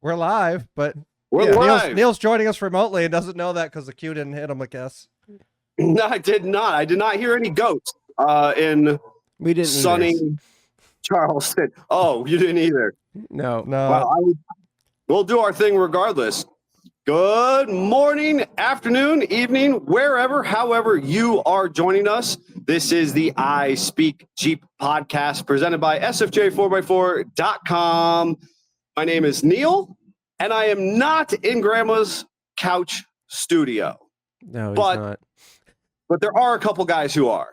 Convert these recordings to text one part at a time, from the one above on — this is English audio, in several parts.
We're live, but We're live. Neil's joining us remotely and doesn't know that because the cue didn't hit him, I guess. No, I did not. I did not hear any goats in sunny Charleston. Oh, you didn't either. No. Well, we'll do our thing regardless. Good morning, afternoon, evening, wherever, however you are joining us. This is the I Speak Jeep podcast presented by SFJ4x4.com. My name is Neil, and I am not in Grandma's couch studio. No, he's not. But there are a couple guys who are.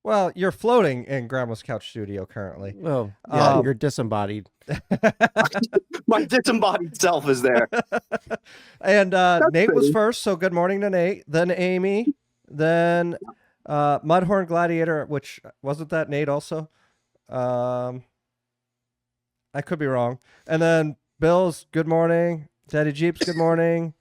Well, you're floating in Grandma's couch studio currently. Oh, yeah, you're disembodied. My disembodied self is there. And Nate was first, so good morning to Nate. Then Amy. Then Mudhorn Gladiator, which wasn't that Nate also? I could be wrong. And then Bill's good morning. Daddy Jeep's good morning.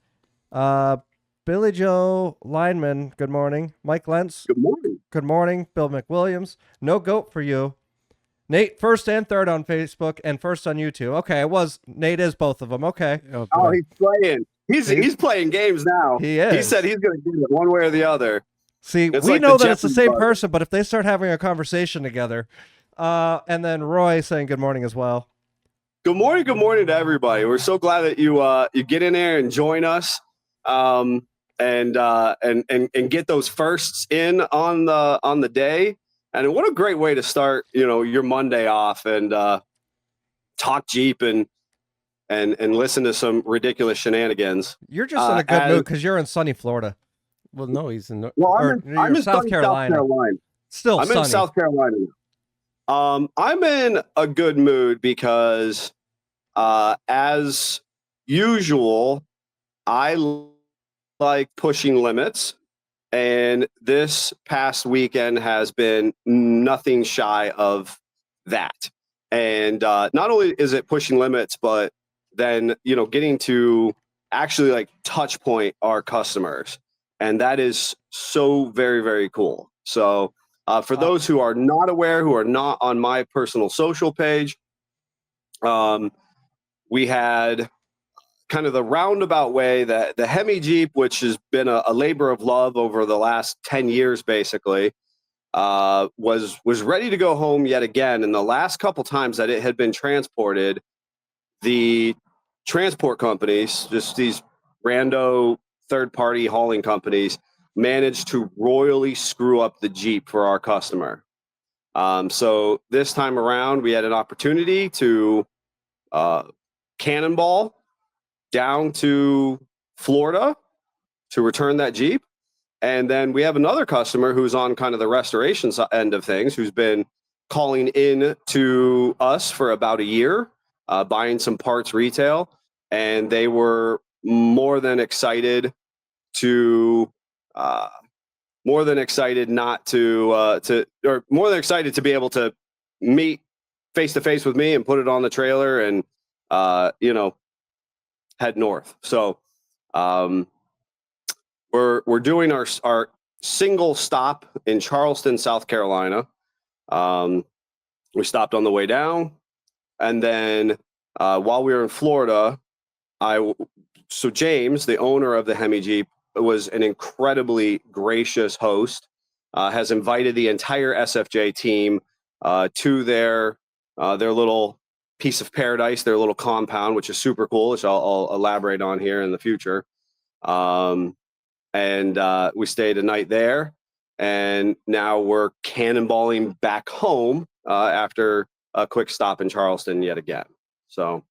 Billy Joe Lineman, good morning. Mike Lentz. Good morning. Good morning. Bill McWilliams. No goat for you. Nate, first and third on Facebook and first on YouTube. Okay, Nate is both of them. Okay. Oh, he's playing. He's playing games now. He is. He said he's going to do it one way or the other. See, we know that it's the same person, but if they start having a conversation together, and then Roy saying good morning as well. Good morning to everybody. We're so glad that you get in there and join us, and get those firsts in on the day. And what a great way to start, your Monday off and talk Jeep and listen to some ridiculous shenanigans. You're just in a good mood because you're in sunny Florida. Well, no, he's in. I'm in South Carolina. Still, I'm in South Carolina. I'm in a good mood because, as usual, I like pushing limits. And this past weekend has been nothing shy of that. And not only is it pushing limits, but then, getting to actually touch point our customers. And that is so very, very cool. So for those who are not aware, who are not on my personal social page, we had kind of the roundabout way that the Hemi Jeep, which has been a labor of love over the last 10 years, basically, was ready to go home yet again. And the last couple times that it had been transported, the transport companies, just these rando third-party hauling companies, managed to royally screw up the Jeep for our customer. So this time around, we had an opportunity to cannonball down to Florida to return that Jeep. And then we have another customer who's on kind of the restoration end of things, who's been calling in to us for about a year, buying some parts retail. And they were more than excited to more than excited to be able to meet face to face with me and put it on the trailer and, head north. So we're doing our single stop in Charleston, South Carolina. We stopped on the way down, and then while we were in Florida, James, the owner of the Hemi Jeep, was an incredibly gracious host, has invited the entire SFJ team to their little piece of paradise, their little compound, which is super cool, which I'll elaborate on here in the future. And we stayed a night there, and now we're cannonballing back home after a quick stop in Charleston yet again. So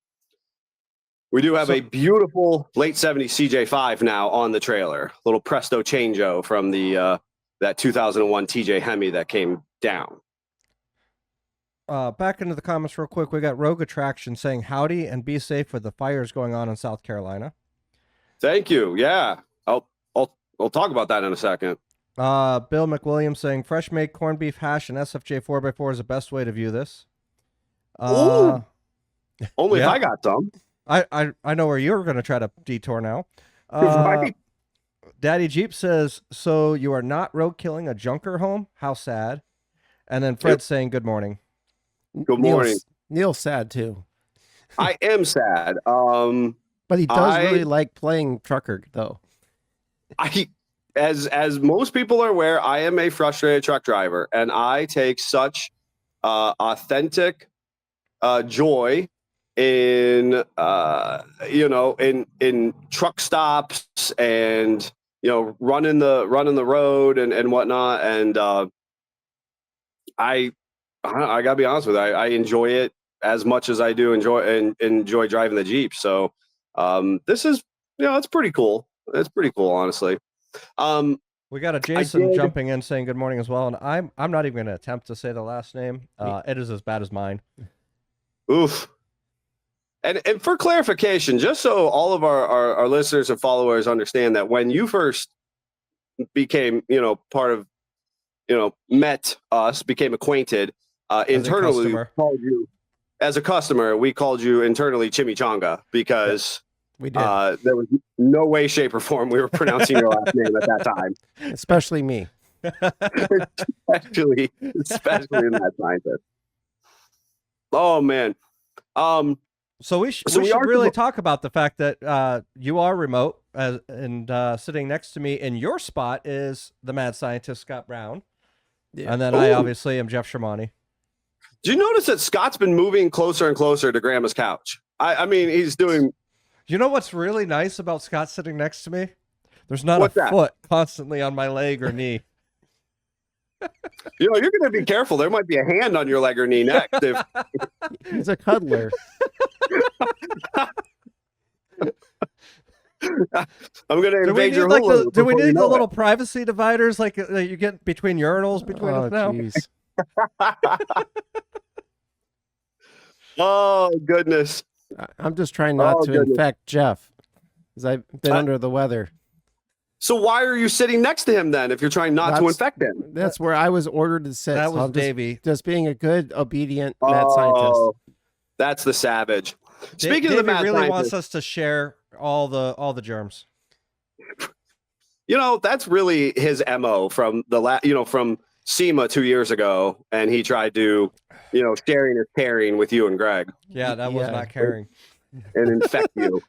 we do have a beautiful late 70s CJ5 now on the trailer, little Presto Changeo from the that 2001 TJ Hemi that came down. Back into the comments real quick. We got Rogue Attraction saying howdy and be safe with the fires going on in South Carolina. Thank you. Yeah, I'll talk about that in a second. Bill McWilliams saying fresh made corned beef hash and SFJ 4x4 is the best way to view this. Only if I got some. I know where you're going to try to detour now. Right. Daddy Jeep says, so you are not road killing a junker home? How sad. And then Fred saying good morning. Good morning. Neil's sad too. I am sad. But he does really like playing trucker, though. As most people are aware, I am a frustrated truck driver, and I take such authentic joy in in truck stops and running the road and whatnot. And I gotta be honest with you, I enjoy it as much as I do enjoy driving the Jeep. So this is it's pretty cool. It's pretty cool, honestly. We got a Jason jumping in saying good morning as well, and I'm not even going to attempt to say the last name. It is as bad as mine. Oof. And for clarification, just so all of our listeners and followers understand that when you first became part of met us, became acquainted internally, we called you as a customer. We called you internally Chimichanga because. We did. There was no way, shape, or form we were pronouncing your last name at that time. Especially me. especially in that scientist. Oh man. So we should really talk about the fact that you are remote, and sitting next to me in your spot is the mad scientist Scott Brown, and then I obviously am Jeff Shermani. Do you notice that Scott's been moving closer and closer to Grandma's couch? I mean, he's doing. You know what's really nice about Scott sitting next to me? There's not a foot constantly on my leg or knee. You're going to be careful. There might be a hand on your leg or knee next. He's a cuddler. I'm going to invade your hula. Do we need the little privacy dividers like you get between urinals between us now? Geez. Oh, goodness. I'm just trying not to infect Jeff because I've been under the weather. So why are you sitting next to him then if you're trying not to infect him? That's where I was ordered to sit. That was Davey. Just being a good, obedient mad scientist. That's the savage. Speaking of the mad really wants us to share all the germs. That's really his MO from from SEMA 2 years ago, and he tried to, sharing is caring with you and Greg. Yeah, that was not caring. And infect you.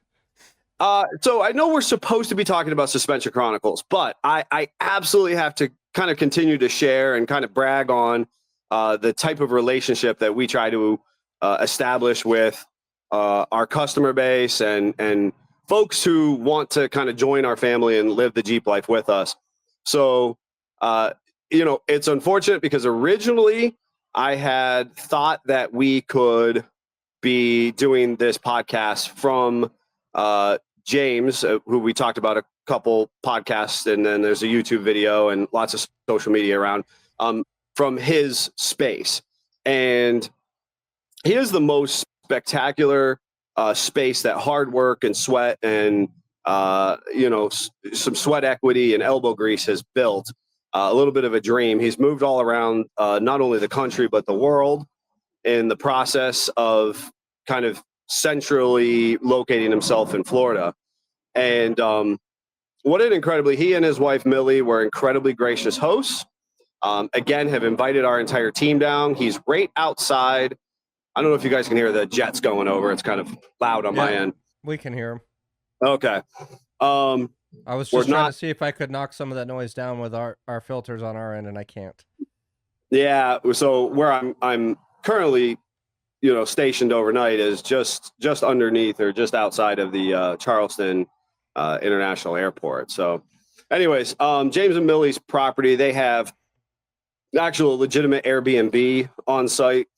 So I know we're supposed to be talking about Suspension Chronicles, but I absolutely have to kind of continue to share and kind of brag on the type of relationship that we try to establish with our customer base and folks who want to kind of join our family and live the Jeep life with us. So, it's unfortunate because originally I had thought that we could be doing this podcast from James, who we talked about a couple podcasts, and then there's a YouTube video and lots of social media around from his space. And he is the most spectacular space that hard work and sweat and some sweat equity and elbow grease has built. A little bit of a dream. He's moved all around not only the country but the world in the process of kind of centrally locating himself in Florida. And he and his wife Millie were incredibly gracious hosts. Again, have invited our entire team down. He's right outside. I don't know if you guys can hear the jets going over. It's kind of loud on my end. We can hear him. Okay. I was just trying to see if I could knock some of that noise down with our filters on our end, and I can't. Yeah. So where I'm currently, stationed overnight is just underneath or just outside of the Charleston International Airport. So, anyways, James and Millie's property, they have actual legitimate Airbnb on site,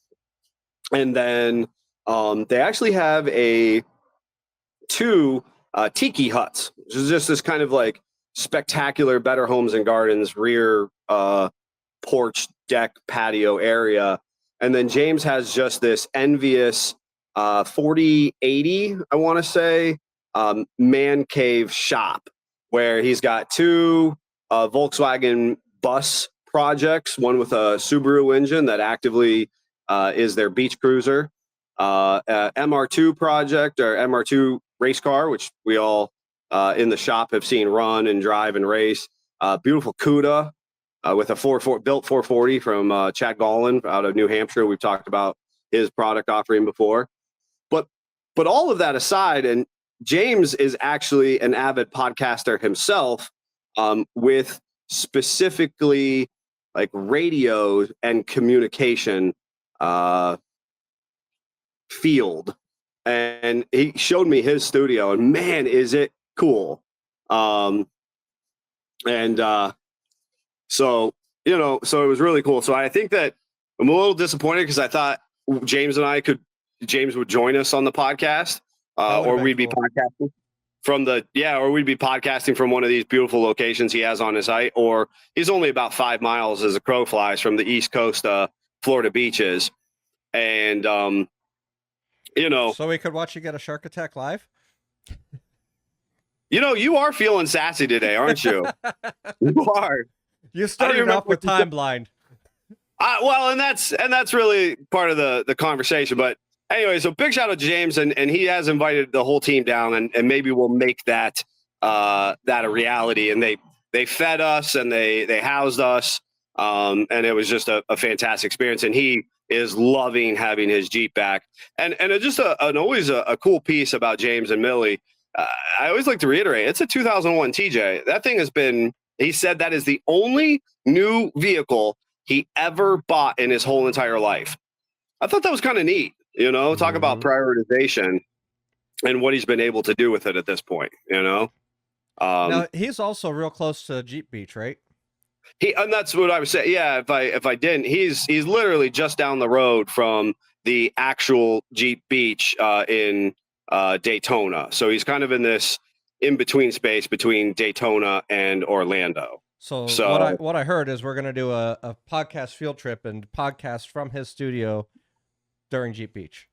and then they actually have two tiki huts, which is just this kind of like spectacular Better Homes and Gardens rear porch deck patio area. And then James has just this envious 4080, I want to say, man cave shop where he's got two Volkswagen bus projects, one with a Subaru engine that actively is their beach cruiser, MR2 project or MR2 race car, which we all in the shop have seen run and drive and race. Beautiful CUDA with a built 440 from Chad Gollin out of New Hampshire. We've talked about his product offering before. But all of that aside, and James is actually an avid podcaster himself, with specifically like radio and communication field. And he showed me his studio, and man, is it cool. So, so it was really cool. So I think that I'm a little disappointed because I thought James would join us on the podcast, or we'd be podcasting from one of these beautiful locations he has on his site, or he's only about 5 miles as a crow flies from the East Coast, Florida beaches. And, so we could watch you get a shark attack live. You are feeling sassy today, aren't you? You are. You started off with time blind. Well, and that's really part of the conversation. But anyway, so big shout out to James, and he has invited the whole team down, and maybe we'll make that a reality. And they fed us and they housed us, and it was just a fantastic experience. And he is loving having his Jeep back. And it's just always a cool piece about James and Millie. I always like to reiterate, it's a 2001 TJ. That thing has been. He said that is the only new vehicle he ever bought in his whole entire life. I thought that was kind of neat, talk about prioritization and what he's been able to do with it at this point, Now, he's also real close to Jeep Beach, right? And that's what I was saying. Yeah, if I didn't, he's literally just down the road from the actual Jeep Beach in Daytona. So he's kind of in this in-between space between Daytona and Orlando. So what I heard is we're going to do a podcast field trip and podcast from his studio during Jeep Beach.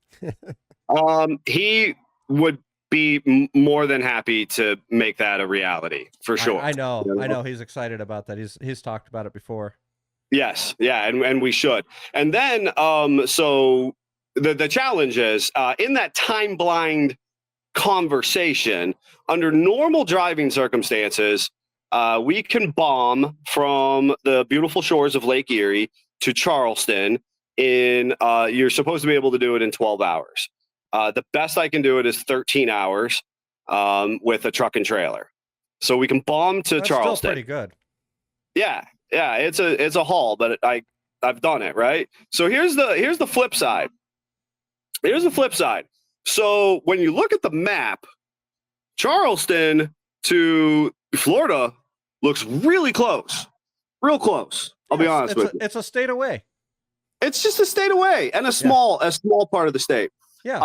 He would be more than happy to make that a reality for sure. I know he's excited about that. He's talked about it before. Yes. Yeah. And we should. And then, so the challenge is, in that time blind conversation, under normal driving circumstances, we can bomb from the beautiful shores of Lake Erie to Charleston you're supposed to be able to do it in 12 hours. The best I can do it is 13 hours with a truck and trailer. So we can bomb to That's Charleston. Still pretty good. Yeah. It's a haul, but I've done it, right? So here's the flip side. So when you look at the map, Charleston to Florida looks really close. Real close. I'll be honest with you. It's a state away. It's just a state away and a small part of the state. Yeah.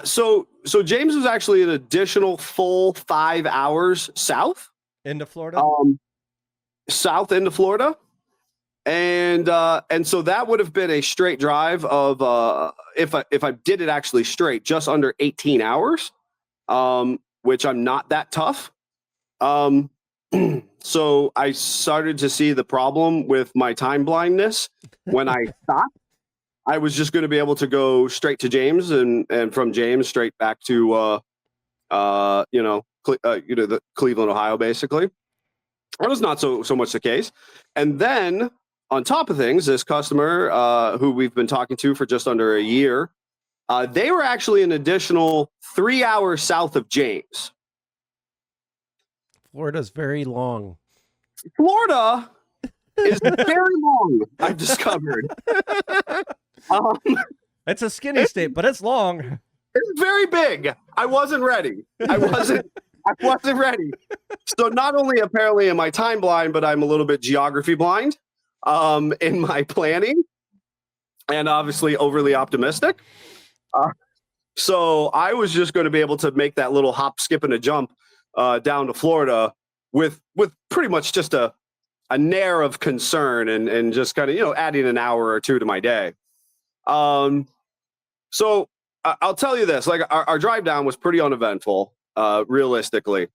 So James was actually an additional full 5 hours south into Florida. South into Florida. And so that would have been a straight drive of if I did it actually straight, just under 18 hours, which I'm not that tough. So I started to see the problem with my time blindness when I thought I was just going to be able to go straight to James and from James straight back to the Cleveland, Ohio, basically. That was not so much the case. And then on top of things, this customer who we've been talking to for just under a year, they were actually an additional 3 hours south of James. Florida's very long. Florida is very long, I've discovered. It's a skinny state, but it's long. It's very big. I wasn't ready. I wasn't ready. So not only apparently am I time blind, but I'm a little bit geography blind in my planning, and obviously overly optimistic. So I was just going to be able to make that little hop, skip, and a jump down to Florida with pretty much just a nair of concern and just kind of, adding an hour or two to my day. So I'll tell you this, like our drive down was pretty uneventful, realistically.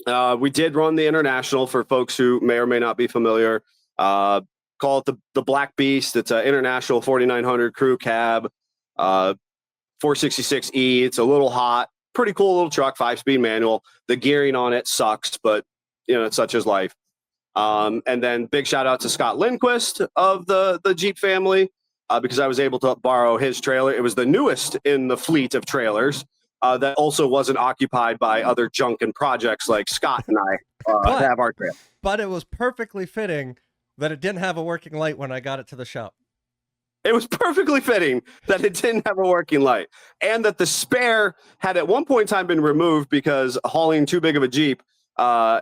We did run the International for folks who may or may not be familiar. Call it the Black Beast. It's an International 4900 crew cab, 466E. It's a little hot, pretty cool little truck, 5-speed manual. The gearing on it sucks, but it's such as life. And then big shout out to Scott Lindquist of the Jeep family, because I was able to borrow his trailer. It was the newest in the fleet of trailers that also wasn't occupied by other junk and projects like Scott and I have our trailer. But it was perfectly fitting that it didn't have a working light when I got it to the shop. It was perfectly fitting that it didn't have a working light, and that the spare had at one point in time been removed because hauling too big of a Jeep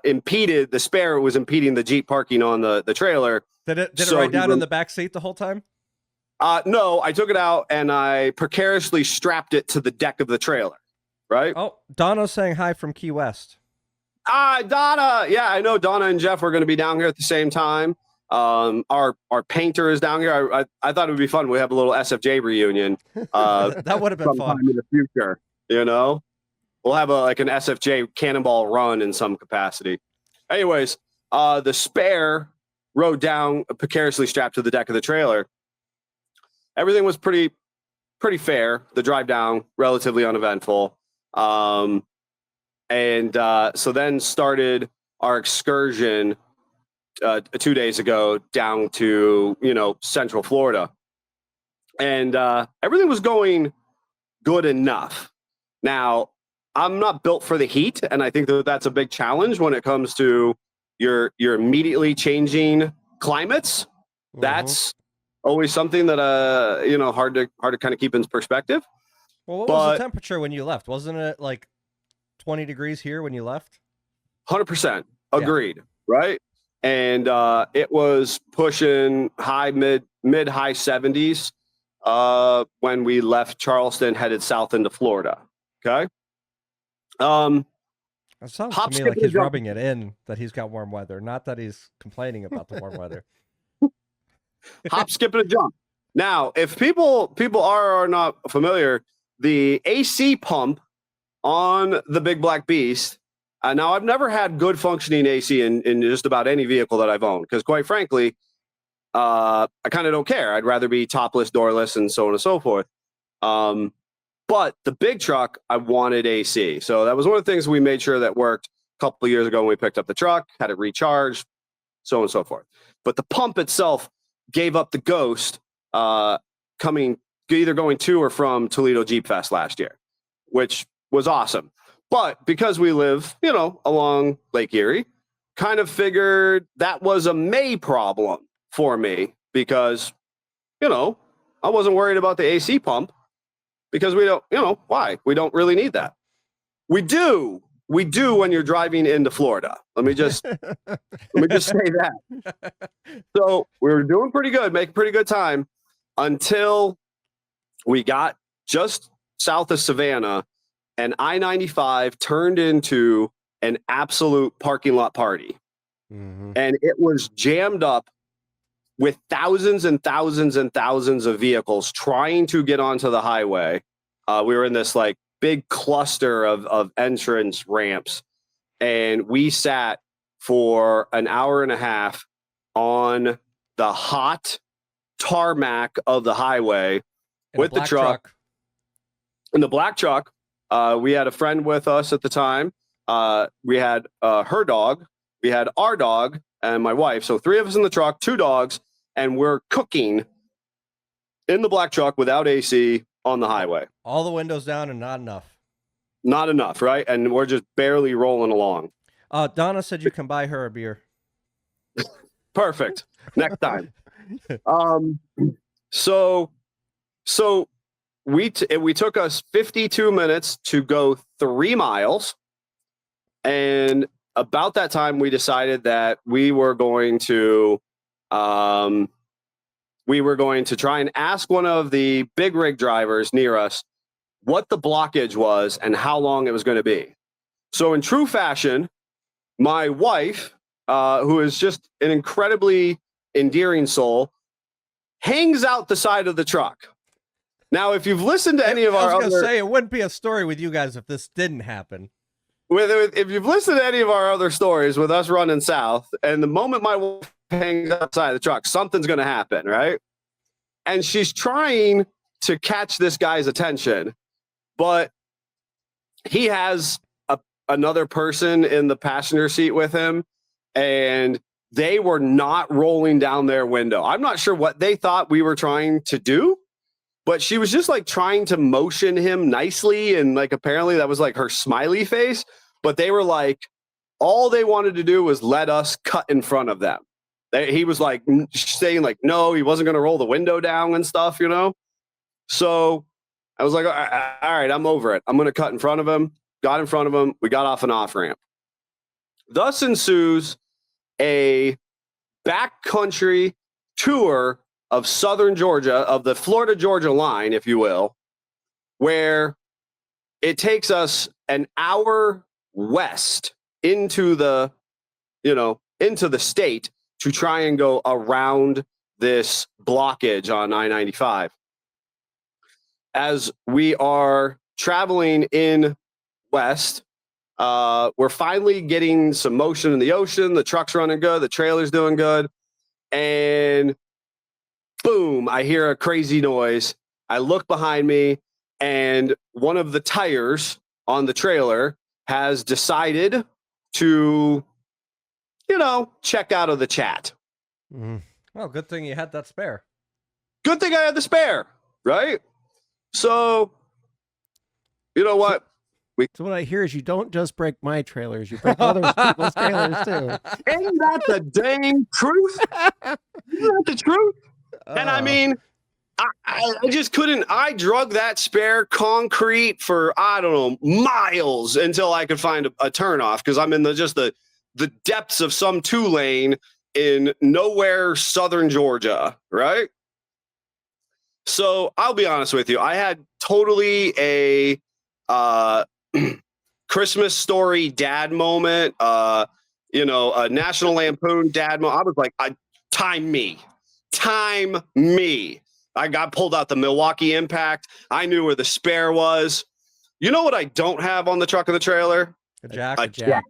impeded the spare. Was impeding the Jeep parking on the trailer. Did it ride down in the back seat the whole time? No, I took it out and I precariously strapped it to the deck of the trailer. Right. Oh, Donna's saying hi from Key West. Donna. Yeah, I know Donna and Jeff were going to be down here at the same time. Our painter is down here. I thought it would be fun. We have a little SFJ reunion. That would have been sometime fun in the future. You know, we'll have an SFJ cannonball run in some capacity. Anyways, the spare rode down precariously strapped to the deck of the trailer. Everything was pretty fair. The drive down relatively uneventful. So then started our excursion 2 days ago down to, Central Florida. And everything was going good enough. Now, I'm not built for the heat, and I think that's a big challenge when it comes to your immediately changing climates. Mm-hmm. That's always something that hard to kind of keep in perspective. Well, what was the temperature when you left? Wasn't it like 20 degrees here when you left? 100% agreed. Yeah. Right. And it was pushing mid high 70s when we left Charleston, headed south into Florida. Okay. It sounds to me like he's rubbing it in that he's got warm weather, not that he's complaining about the warm weather. Hop, skip, and a jump. Now, if people are not familiar, the AC pump on the Big Black Beast. Now, I've never had good functioning AC in just about any vehicle that I've owned, because quite frankly, I kind of don't care. I'd rather be topless, doorless, and so on and so forth. But the big truck, I wanted AC. So that was one of the things we made sure that worked a couple of years ago when we picked up the truck, had it recharged, so on and so forth. But the pump itself gave up the ghost either going to or from Toledo Jeep Fest last year, which was awesome. But because we live, along Lake Erie, kind of figured that was a May problem for me because, I wasn't worried about the AC pump because we don't, why? We don't really need that. We do when you're driving into Florida. Let me just say that. So we were doing pretty good, making pretty good time until we got just south of Savannah. And I-95 turned into an absolute parking lot party. Mm-hmm. And it was jammed up with thousands and thousands and thousands of vehicles trying to get onto the highway. We were in this big cluster of entrance ramps. And we sat for an hour and a half on the hot tarmac of the highway with the truck. In the black truck. We had a friend with us at the time. We had her dog, we had our dog, and my wife. So 3 of us in the truck, 2 dogs, and we're cooking in the black truck without AC on the highway. All the windows down and not enough. Not enough, right? And we're just barely rolling along. Donna said you can buy her a beer. Perfect. Next time. So we took us 52 minutes to go 3 miles. And about that time, we decided that we were going to try and ask one of the big rig drivers near us what the blockage was and how long it was going to be. So in true fashion, my wife, who is just an incredibly endearing soul, hangs out the side of the truck. Now, if you've listened to any of our I was going to say, it wouldn't be a story with you guys if this didn't happen. If you've listened to any of our other stories with us running south, and the moment my wife hangs outside the truck, something's going to happen, right? And she's trying to catch this guy's attention, but he has another person in the passenger seat with him, and they were not rolling down their window. I'm not sure what they thought we were trying to do, but she was just like trying to motion him nicely. And like, apparently that was like her smiley face, but they were like, all they wanted to do was let us cut in front of them. He was like saying like, no, he wasn't going to roll the window down and stuff, you know? So I was like, all right, I'm over it. I'm going to cut in front of him. Got in front of him. We got off an off ramp. Thus ensues a backcountry tour of southern Georgia, of the Florida-Georgia line, if you will, where it takes us an hour west into the, into the state to try and go around this blockage on I-95. As we are traveling in west, we're finally getting some motion in the ocean. The truck's running good. The trailer's doing good. And boom, I hear a crazy noise. I look behind me, and one of the tires on the trailer has decided to, check out of the chat. Well, good thing you had that spare. Good thing I had the spare, right? So, you know what? So what I hear is you don't just break my trailers, you break other people's trailers too. Ain't that the dang truth? Isn't that the truth? And I mean, I just couldn't. I drug that spare concrete for, I don't know, miles until I could find a turnoff, because I'm in the depths of some 2-lane in nowhere southern Georgia, right? So I'll be honest with you. I had totally a Christmas Story dad moment, a National Lampoon dad moment. I was like, time me. I got pulled out the Milwaukee Impact. I knew where the spare was. You know what I don't have on the truck of the trailer? A jack. A jack.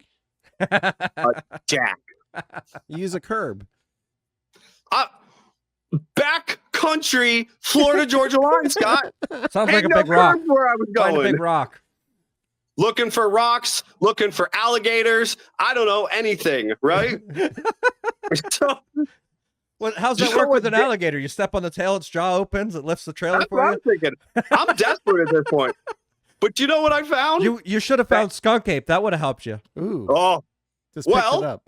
A jack. You use a curb. Back country, Florida, Georgia line, Scott. Sounds like a big rock. Where I was going. Find a big rock. Looking for rocks, looking for alligators. I don't know, anything, right? So, Well, how's that work with an alligator? You step on the tail, its jaw opens, it lifts the trailer for you? I'm thinking. I'm desperate at this point. But you know what I found? You should have found skunk ape. That would have helped you. Ooh. Oh, Just picked it up.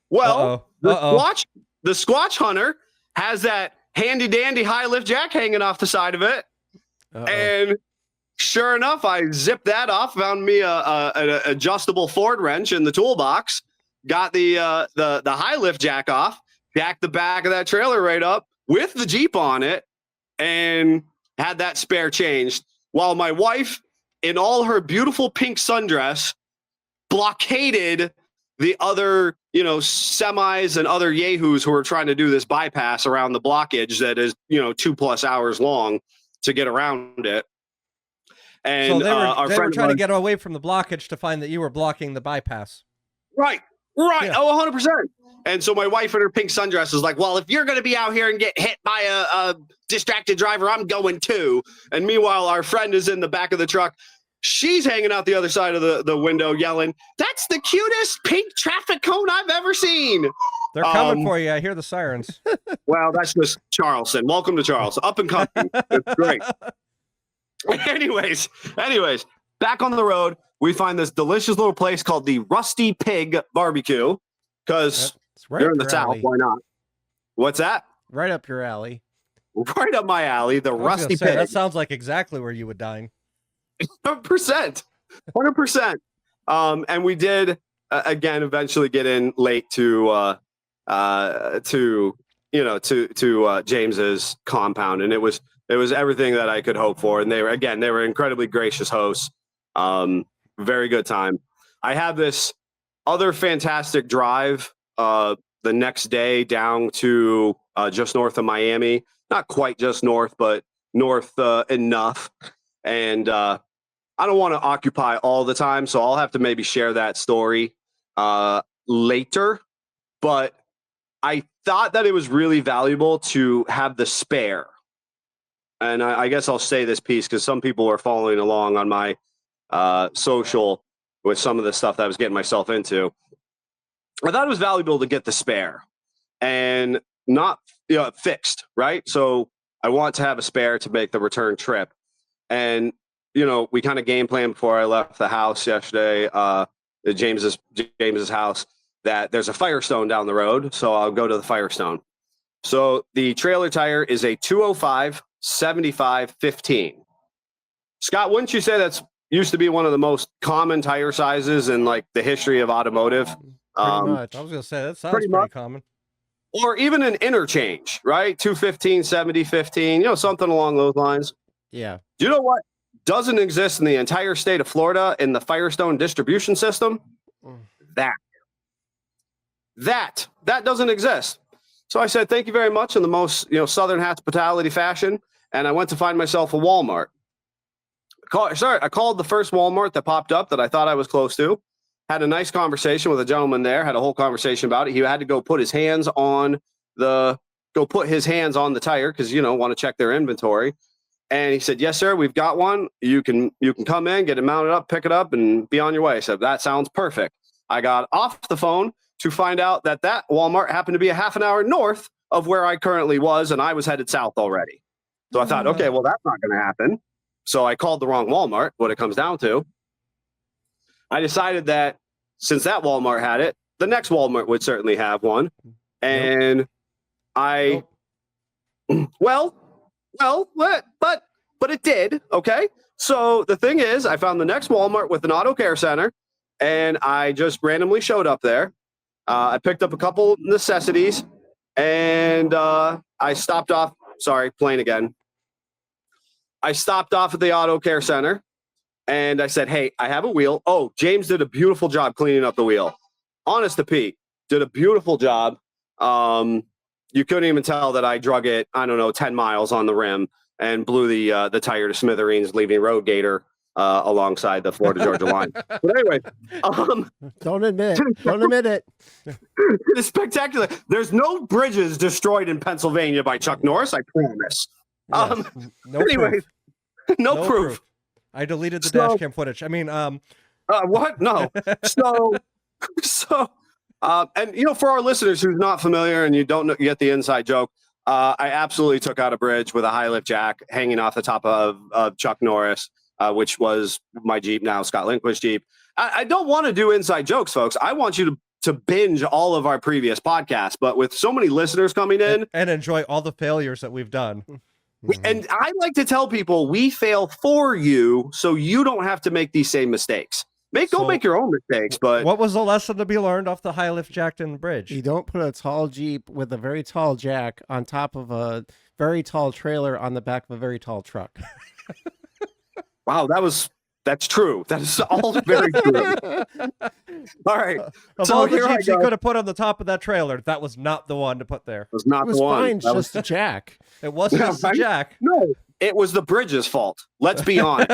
Well, the Squatch Hunter has that handy dandy high lift jack hanging off the side of it. And sure enough, I zipped that off, found me an adjustable Ford wrench in the toolbox, got the high lift jack off, jacked the back of that trailer right up with the Jeep on it, and had that spare changed, while my wife, in all her beautiful pink sundress, blockaded the other, semis and other yahoos who are trying to do this bypass around the blockage that is, 2+ hours long to get around it. And so they were trying to get away from the blockage to find that you were blocking the bypass. Right. Yeah. Oh, 100%. And so my wife in her pink sundress is like, well, if you're going to be out here and get hit by a distracted driver, I'm going too. And meanwhile, our friend is in the back of the truck. She's hanging out the other side of the window yelling, that's the cutest pink traffic cone I've ever seen. They're coming for you. I hear the sirens. Well, that's just Charleston. Welcome to Charleston. Up and coming. It's great. Anyways, back on the road, we find this delicious little place called the Rusty Pig Barbecue, because you're in the South. Why not? What's that? Right up your alley. Right up my alley. The Rusty Pig. That sounds like exactly where you would dine. 100%. And we did again eventually get in late to James's compound, and it was everything that I could hope for. And they were incredibly gracious hosts. Very good time. I have this other fantastic drive the next day down to just north of Miami, not quite just north, but north enough. And I don't want to occupy all the time, so I'll have to maybe share that story later. But I thought that it was really valuable to have the spare. And I guess I'll say this piece because some people are following along on my social with some of the stuff that I was getting myself into. I thought it was valuable to get the spare and not fixed, right? So I want to have a spare to make the return trip. And, we kind of game planned before I left the house yesterday, James's house, that there's a Firestone down the road. So I'll go to the Firestone. So the trailer tire is a 205 75 15. Scott, wouldn't you say that's used to be one of the most common tire sizes in like the history of automotive? Pretty much. I was going to say that sounds pretty common. Or even an interchange, right? 215, 70, 15, something along those lines. Yeah. Do you know what doesn't exist in the entire state of Florida in the Firestone distribution system? That doesn't exist. So I said, thank you very much in the most, Southern hospitality fashion. And I went to find myself a Walmart. I called the first Walmart that popped up that I thought I was close to. Had a nice conversation with a gentleman there. Had a whole conversation about it. He had to go put his hands on the tire because want to check their inventory. And he said, "Yes, sir, we've got one. You can come in, get it mounted up, pick it up, and be on your way." I said, "That sounds perfect." I got off the phone to find out that Walmart happened to be a half an hour north of where I currently was, and I was headed south already. So I thought, okay, well, that's not going to happen. So I called the wrong Walmart. What it comes down to, I decided that since that Walmart had it, the next Walmart would certainly have one. And but it did. Okay. So the thing is, I found the next Walmart with an auto care center, and I just randomly showed up there. I picked up a couple necessities, and I stopped off. Sorry, playing again. I stopped off at the auto care center. And I said, "Hey, I have a wheel." Oh, James did a beautiful job cleaning up the wheel. Honest to Pete, did a beautiful job. You couldn't even tell that I drug it, 10 miles on the rim and blew the tire to smithereens, leaving Road Gator alongside the Florida-Georgia line. But anyway. Don't admit it. It's spectacular. There's no bridges destroyed in Pennsylvania by Chuck Norris, I promise. Yes. No proof. I deleted the dash cam footage. I mean, what? No. And for our listeners who's not familiar and you don't get the inside joke, I absolutely took out a bridge with a high lift jack hanging off the top of Chuck Norris, which was my Jeep, now Scott Lindquist Jeep. I don't want to do inside jokes, folks. I want you to binge all of our previous podcasts, but with so many listeners coming in and enjoy all the failures that we've done. And I like to tell people we fail for you so you don't have to make these same mistakes. Go make your own mistakes. But what was the lesson to be learned off the high lift Jackton Bridge? You don't put a tall Jeep with a very tall jack on top of a very tall trailer on the back of a very tall truck. Wow, that's true. That is all very true. All right. Of all the Jeeps you could have put on the top of that trailer, that was not the one to put there. It was not the one. Fine, just a jack. It wasn't just a jack. No, it was the bridge's fault. Let's be honest.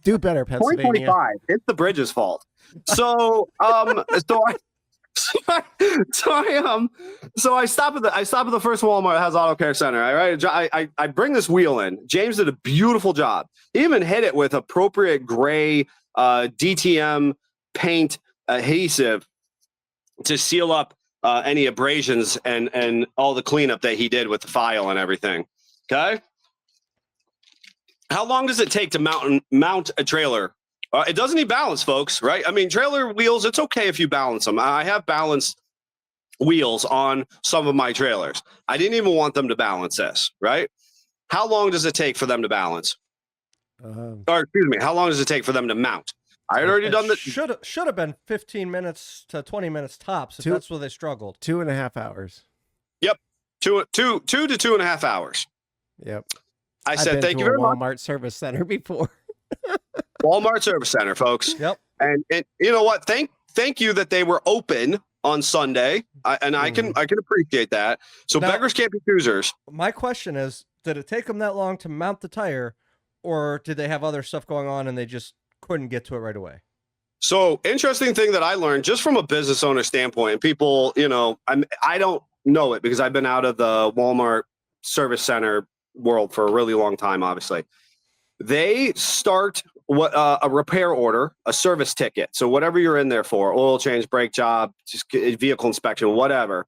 Do better, Pennsylvania. 2025. It's the bridge's fault. So I stop at the first Walmart that has auto care center. All right, I bring this wheel in. James did a beautiful job. He even hit it with appropriate gray DTM paint adhesive to seal up any abrasions and all the cleanup that he did with the file and everything. Okay. How long does it take to mount a trailer? It doesn't need balance, folks, right? I mean, trailer wheels, it's okay if you balance them. I have balanced wheels on some of my trailers. I didn't even want them to balance this, right? How long does it take for them to balance? Or excuse me, how long does it take for them to mount? I had already done that. Should have been 15 minutes to 20 minutes tops if that's where they struggled. 2.5 hours. Yep. 2 to 2.5 hours. Yep. I said, thank you very much. Walmart service center before. Walmart service center, folks. Yep. And you know what? Thank you that they were open on Sunday. I can appreciate that. So now, beggars can't be choosers. My question is, did it take them that long to mount the tire, or did they have other stuff going on and they just couldn't get to it right away? So interesting thing that I learned just from a business owner standpoint, and people, I don't know it because I've been out of the Walmart service center world for a really long time. Obviously, they start a repair order, a service ticket. So whatever you're in there for, oil change, brake job, just vehicle inspection, whatever.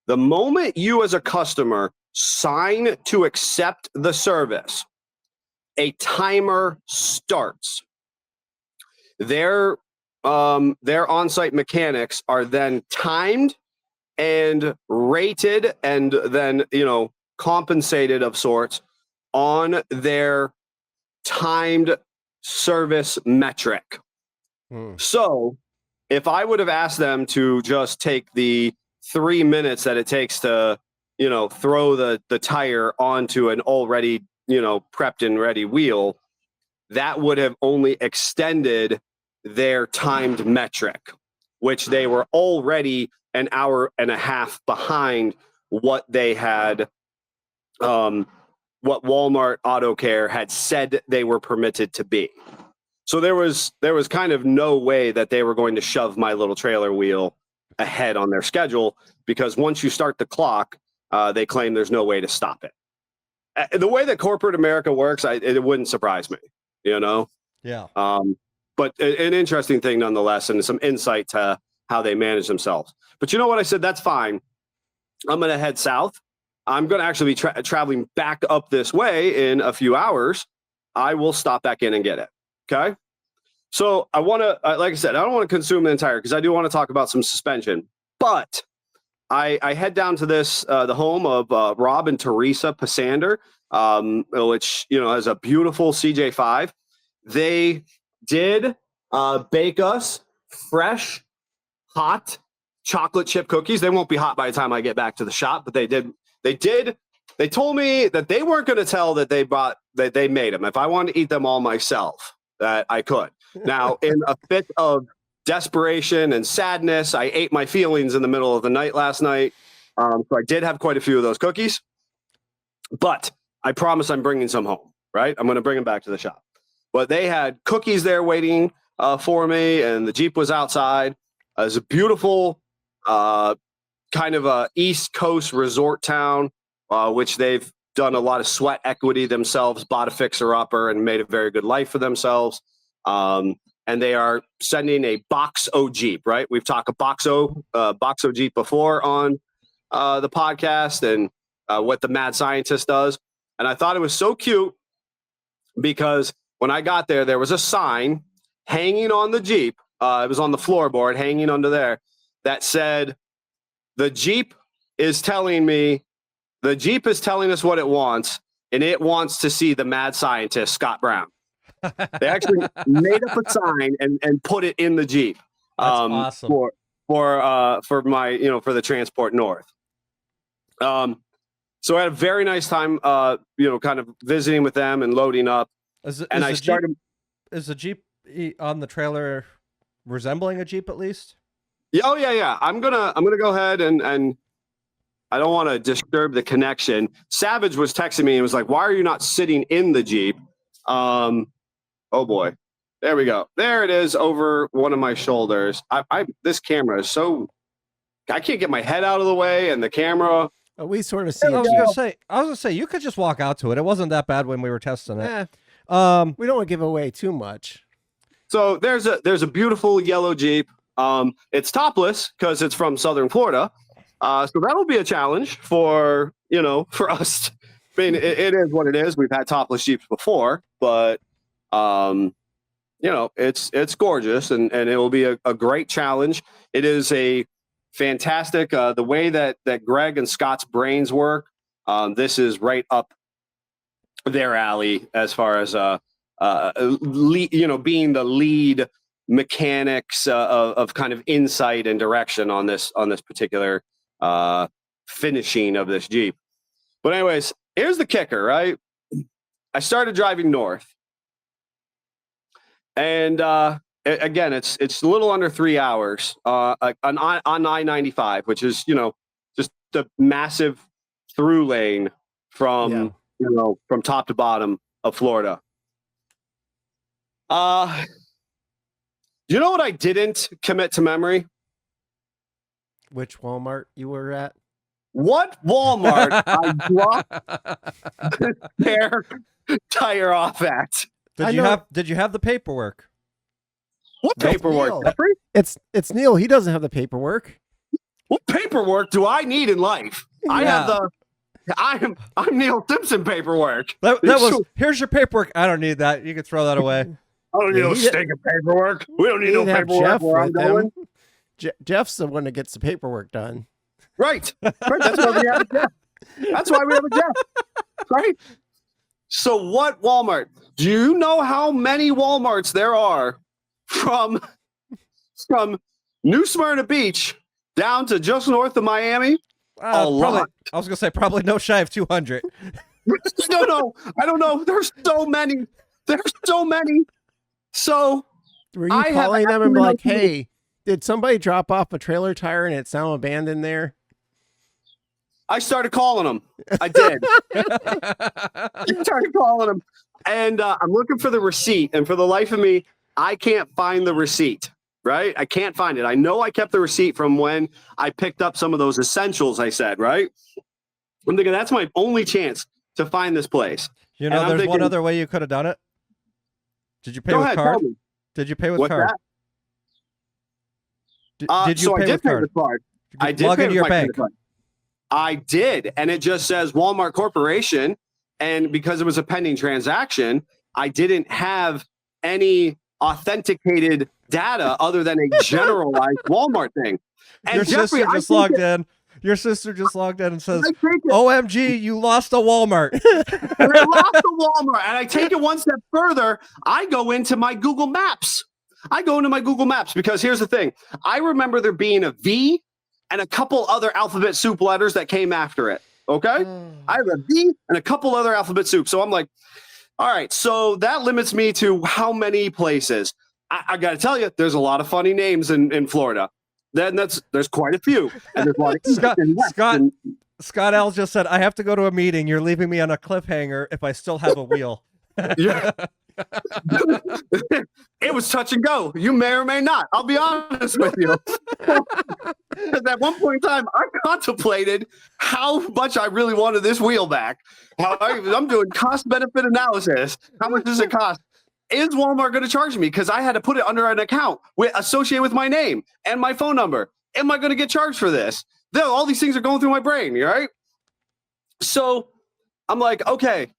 The moment you as a customer sign to accept the service, a timer starts. Their on-site mechanics are then timed and rated and then, compensated of sorts on their timed service metric. So if I would have asked them to just take the 3 minutes that it takes to, throw the tire onto an already, prepped and ready wheel, that would have only extended their timed metric, which they were already an hour and a half behind what they had, what Walmart Auto Care had said they were permitted to be. So there was kind of no way that they were going to shove my little trailer wheel ahead on their schedule, because once you start the clock, they claim there's no way to stop it. The way that corporate America works, it wouldn't surprise me, Yeah. But an interesting thing nonetheless, and some insight to how they manage themselves. But you know what? I said, that's fine. I'm going to head south. I'm going to actually be traveling back up this way in a few hours. I will stop back in and get it. Okay. So I want to, like I said, I don't want to consume the entire, because I do want to talk about some suspension, but I head down to this, the home of Rob and Teresa Passander, which, has a beautiful CJ5. They did bake us fresh, hot chocolate chip cookies. They won't be hot by the time I get back to the shop, but they did. They told me that they weren't going to tell that they made them. If I wanted to eat them all myself, that I could. Now, in a fit of desperation and sadness, I ate my feelings in the middle of the night last night. So I did have quite a few of those cookies, but I promise I'm bringing some home, right? I'm going to bring them back to the shop. But they had cookies there waiting for me, and the Jeep was outside. It's a beautiful kind of a East Coast resort town, which they've done a lot of sweat equity themselves, bought a fixer-upper, and made a very good life for themselves. And they are sending a Box-O Jeep, right? We've talked a Box-O Jeep before on the podcast, and what the mad scientist does. And I thought it was so cute because when I got there, there was a sign hanging on the Jeep. It was on the floorboard hanging under there that said, the Jeep is telling us what it wants, and it wants to see the mad scientist, Scott Brown. They actually made up a sign and put it in the Jeep. That's awesome. For my, for the transport north. So I had a very nice time, kind of visiting with them and loading up. Is the Jeep on the trailer resembling a Jeep at least? Oh yeah. I'm gonna go ahead and I don't want to disturb the connection. Savage was texting me and was like, "Why are you not sitting in the Jeep?" Oh boy, there we go. There it is over one of my shoulders. This camera is so, I can't get my head out of the way, and the camera. We sort of see. I was gonna say you could just walk out to it. It wasn't that bad when we were testing it. We don't want to give away too much. So there's a beautiful yellow Jeep. It's topless because it's from Southern Florida. So that'll be a challenge for us. I mean, it is what it is. We've had topless Jeeps before, but it's gorgeous, and it will be a great challenge. It is a fantastic, the way that Greg and Scott's brains work. This is right up their alley as far as being the lead mechanics of kind of insight and direction on this particular finishing of this Jeep. But anyways, here's the kicker, right? I started driving north, and again, it's a little under 3 hours on I-95, which is just the massive through lane from from top to bottom of Florida. You know what I didn't commit to memory? Which Walmart you were at? What Walmart I dropped their tire off at? Did you have the paperwork? What paperwork? Jeffrey? It's Neil. He doesn't have the paperwork. What paperwork do I need in life? Yeah. I have I'm Neil Simpson paperwork. That was, here's your paperwork. I don't need that. You can throw that away. I don't need no stinking paperwork. We don't need no paperwork Jeff where I'm with him. going. Jeff's the one that gets the paperwork done. Right. That's why we have a Jeff. That's why we have a Jeff. Right. So what Walmart? Do you know how many Walmarts there are from New Smyrna Beach down to just north of Miami? A lot. I was gonna say probably no shy of 200. No, I don't know. There's so many. So were you calling them and be like, hey, did somebody drop off a trailer tire and it's now abandoned there? I started calling them. I did. I started calling them. And I'm looking for the receipt. And for the life of me, I can't find the receipt. Right? I can't find it. I know I kept the receipt from when I picked up some of those essentials I said, right? I'm thinking that's my only chance to find this place. You know, there's one other way you could have done it. Did you pay with card? Did you pay with card? Did you pay with card? I did log into your bank. I did, and it just says Walmart Corporation, and because it was a pending transaction, I didn't have any authenticated data other than a generalized Walmart thing. And your Jeffrey, sister just logged in. Your sister just logged in and says, OMG, you lost a Walmart. And I lost a Walmart. And I take it one step further. I go into my Google Maps. Because here's the thing. I remember there being a V and a couple other alphabet soup letters that came after it. Okay? I have a V and a couple other alphabet soup. So I'm like, all right, so that limits me to how many places? I got to tell you, there's a lot of funny names in Florida. There's quite a few. And there's a lot of Scott L just said, I have to go to a meeting. You're leaving me on a cliffhanger if I still have a wheel. Yeah. It was touch and go. You may or may not. I'll be honest with you. At one point in time, I contemplated how much I really wanted this wheel back. I'm doing cost-benefit analysis. How much does it cost? Is Walmart going to charge me? Because I had to put it under an account associated with my name and my phone number. Am I going to get charged for this? All these things are going through my brain, right? So I'm like, okay.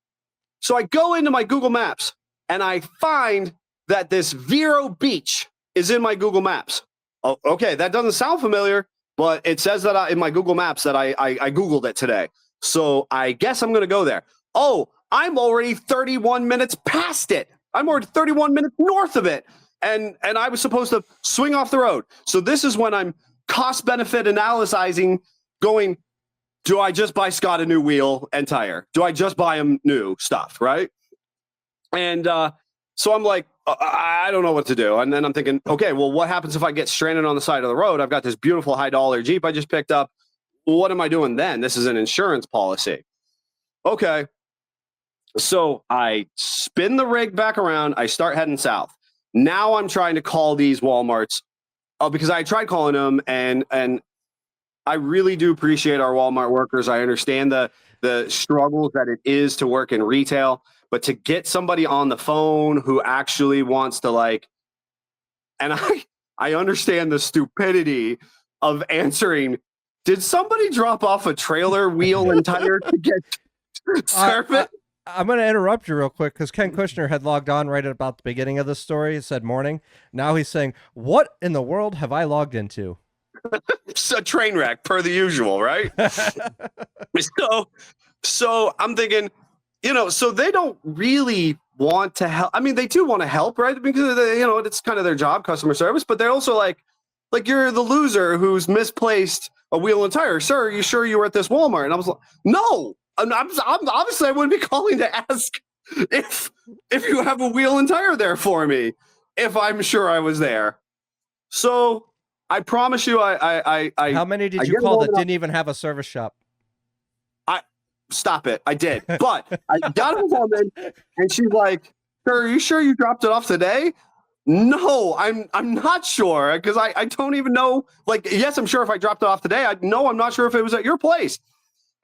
So I go into my Google Maps and I find that this Vero Beach is in my Google Maps. Oh, okay, that doesn't sound familiar, but it says that in my Google Maps that I Googled it today. So I guess I'm going to go there. Oh, I'm already 31 minutes past it. I'm already 31 minutes north of it. And I was supposed to swing off the road. So this is when I'm cost-benefit analyzing, going, do I just buy Scott a new wheel and tire? Do I just buy him new stuff, right? And so I'm like, I don't know what to do. And then I'm thinking, okay, well, what happens if I get stranded on the side of the road? I've got this beautiful high-dollar Jeep I just picked up. Well, what am I doing then? This is an insurance policy. Okay. So I spin the rig back around. I start heading south. Now I'm trying to call these Walmarts because I tried calling them, and I really do appreciate our Walmart workers. I understand the struggles that it is to work in retail, but to get somebody on the phone who actually wants to and I understand the stupidity of answering, did somebody drop off a trailer wheel and tire to get surface? I'm going to interrupt you real quick because Ken Kushner had logged on right at about the beginning of the story. He said morning. Now he's saying, what in the world have I logged into? It's a train wreck per the usual, right? So I'm thinking, so they don't really want to help. I mean, they do want to help, right? Because it's kind of their job, customer service, but they're also like you're the loser who's misplaced a wheel and tire. Sir, are you sure you were at this Walmart? And I was like, no. I'm obviously I wouldn't be calling to ask if you have a wheel and tire there for me if I'm sure I was there. So I promise you, I how many did you call that didn't even have a service shop? Stop it. I did, but I got a woman, and she's like, "Sir, are you sure you dropped it off today?" No, I'm not sure because I don't even know. Yes, I'm sure if I dropped it off today. I'm not sure if it was at your place.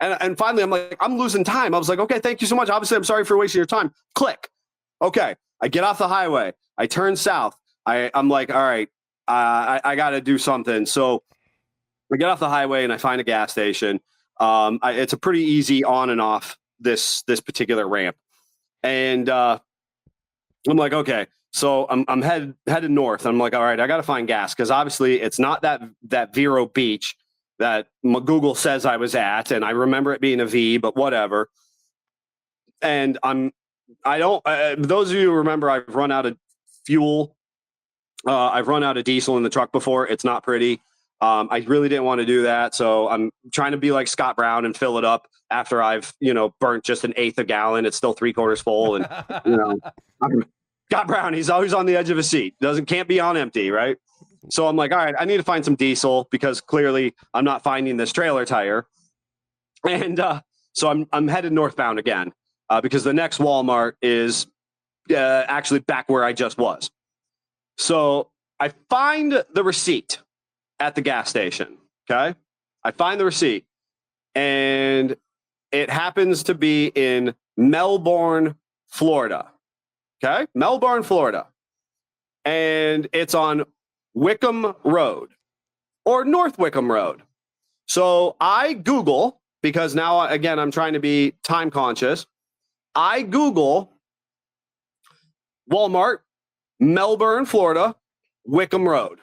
And finally, I'm like, I'm losing time. I was like, okay, thank you so much. Obviously, I'm sorry for wasting your time. Click. Okay. I get off the highway. I turn south. I'm like, all right, I got to do something. So I get off the highway and I find a gas station. It's a pretty easy on and off this particular ramp. And I'm like, okay. So I'm headed north. I'm like, all right, I got to find gas because obviously it's not that Vero Beach that Google says I was at, and I remember it being a V, but whatever. And those of you who remember, I've run out of fuel. I've run out of diesel in the truck before. It's not pretty. I really didn't want to do that, so I'm trying to be like Scott Brown and fill it up after I've burnt just 1/8 a gallon. It's still 3/4 full, and Scott Brown, he's always on the edge of a seat. Can't be on empty, right? So I'm like, all right, I need to find some diesel because clearly I'm not finding this trailer tire. And so I'm headed northbound again because the next Walmart is actually back where I just was. So I find the receipt at the gas station. Okay. I find the receipt and it happens to be in Melbourne, Florida. Okay. Melbourne, Florida. And it's on Wickham Road or North Wickham Road. So I Google, because now, again, I'm trying to be time conscious. I Google Walmart, Melbourne, Florida, Wickham Road.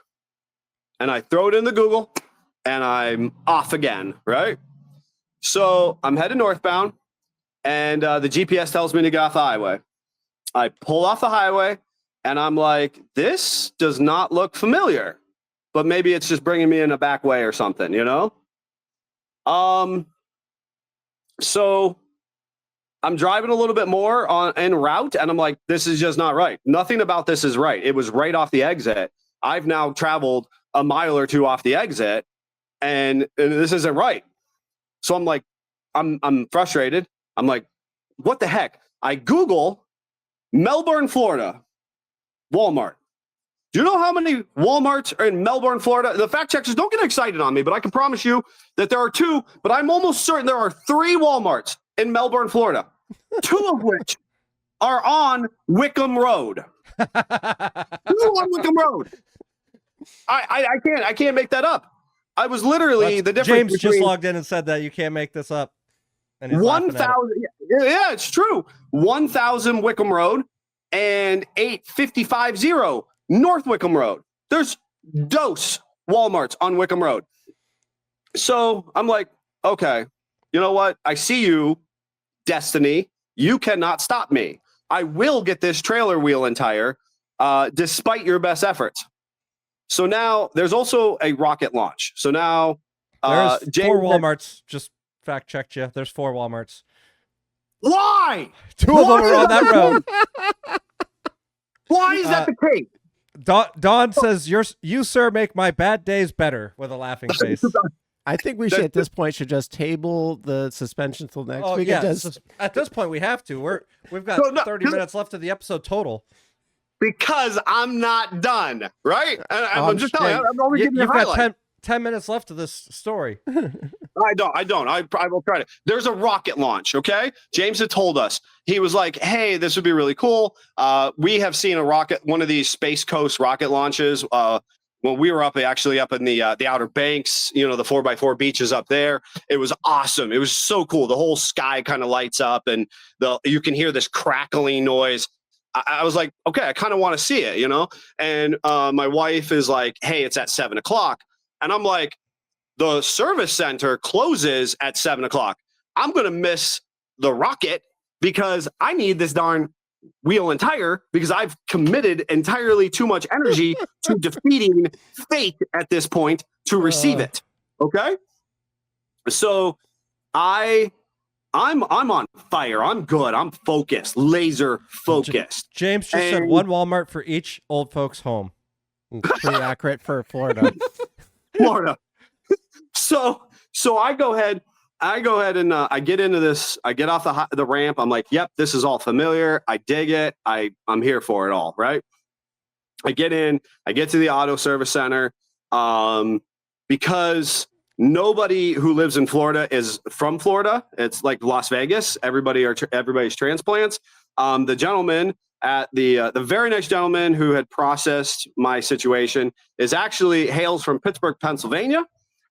And I throw it in the Google and I'm off again, right? So I'm headed northbound and the GPS tells me to get off the highway. I pull off the highway and I'm like, this does not look familiar, but maybe it's just bringing me in a back way or something, So I'm driving a little bit more en route and I'm like, this is just not right. Nothing about this is right. It was right off the exit. I've now traveled a mile or two off the exit and this isn't right. So I'm like, I'm frustrated. I'm like, what the heck? I Google Melbourne, Florida, Walmart. Do you know how many Walmarts are in Melbourne, Florida? The fact checkers don't get excited on me, but I can promise you that there are 2, but I'm almost certain there are 3 Walmarts in Melbourne, Florida, 2 of which are on Wickham Road. 2 on Wickham Road. I can't make that up. I was literally the difference. James just logged in and said that you can't make this up. 1,000. Yeah, it's true. 1,000 Wickham Road and 8550 North Wickham Road. There's dose Walmarts on Wickham Road. So I'm like, okay, you know what? I see you, Destiny. You cannot stop me. I will get this trailer wheel and tire despite your best efforts. So now there's also a rocket launch. So now there's 4 Walmarts. Just fact checked you. There's 4 Walmarts. Why? 2 of them are on that road. Why is that the case? Dawn says, you, sir, make my bad days better with a laughing face. I think we should, at this point, just table the suspension till next week. Yeah, at this point, we have to. We've got 30 minutes left of the episode total. Because I'm not done, right? I'm just telling you, I'm only giving you a highlight. Got 10 minutes left of this story. I don't. I will try to. There's a rocket launch, okay? James had told us. He was like, hey, this would be really cool. We have seen one of these Space Coast rocket launches when we were up in the Outer Banks, the 4x4 beaches up there. It was awesome. It was so cool. The whole sky kind of lights up and you can hear this crackling noise. I was like, okay, I kind of want to see it, And my wife is like, hey, it's at 7:00. And I'm like, the service center closes at 7:00. I'm going to miss the rocket because I need this darn wheel and tire because I've committed entirely too much energy to defeating fate at this point to receive it. Okay. So I'm on fire. I'm good. I'm focused, laser focused. James just said 1 Walmart for each old folks home. Pretty accurate for Florida. Florida. So I go ahead and I get into this. I get off the ramp. I'm like, yep, this is all familiar. I dig it. I'm here for it all. Right. I get in. I get to the auto service center because nobody who lives in Florida is from Florida. It's like Las Vegas. Everybody's transplants. The gentleman at the very nice gentleman who had processed my situation hails from Pittsburgh, Pennsylvania.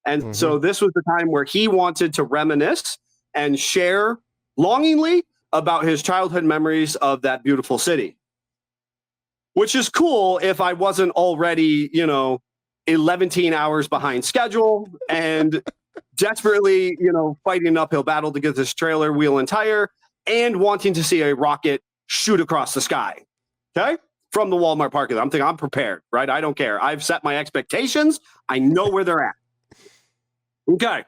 And so this was the time where he wanted to reminisce and share longingly about his childhood memories of that beautiful city, which is cool if I wasn't already, 11 hours behind schedule and desperately, fighting an uphill battle to get this trailer wheel and tire and wanting to see a rocket shoot across the sky. Okay. From the Walmart parking lot. I'm thinking I'm prepared, right? I don't care. I've set my expectations. I know where they're at. Okay.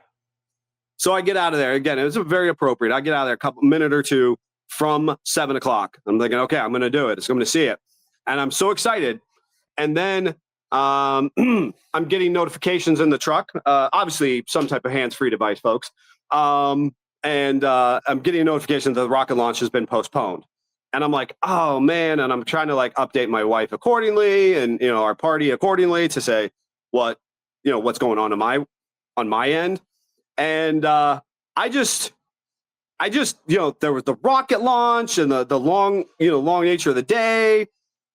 So I get out of there. Again, it was very appropriate. I get out of there a minute or two from 7 o'clock. I'm thinking, okay, I'm going to do it. I'm going to see it. And I'm so excited. And then I'm getting notifications in the truck. Obviously, some type of hands-free device, folks. And I'm getting a notification that the rocket launch has been postponed. And I'm like, oh man. And I'm trying to update my wife accordingly and, our party accordingly to say what's going on my end. And I just, there was the rocket launch and the long nature of the day.